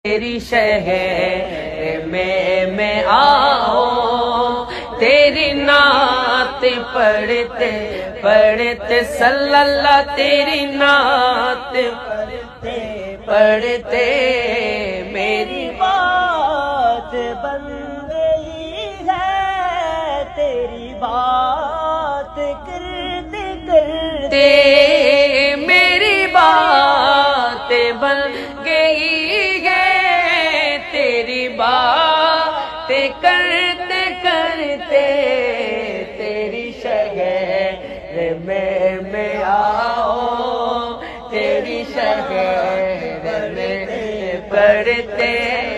تیری شہر میں آؤ، تیری نعت پڑھتے پڑھتے صلی اللہ، تیری نعت پڑھتے پڑھتے میری بات بن گئی ہے، تیری بات کرتے کرتے میری بات بن گئی ہے، تیری بات کرتے کرتے تیری شہر میں آؤ، تیری شہر میں پڑھتے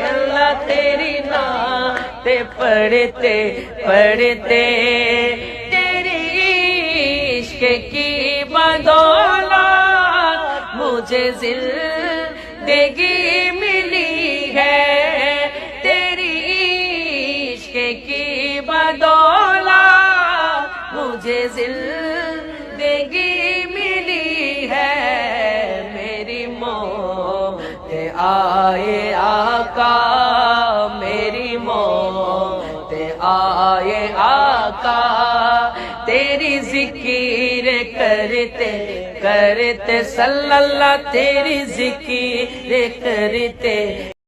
اللہ، تیری نعت پڑھتے پڑھتے تیری عشق کی بدولت مجھے زندگی ملی ہے، تیری عشق کی بدولت مجھے زندگی ملی ہے، میری موت آئے آقا، میری موت آئے آقا، تیری ذکر کرتے کرتے صلی اللہ، تیری ذکر کرتے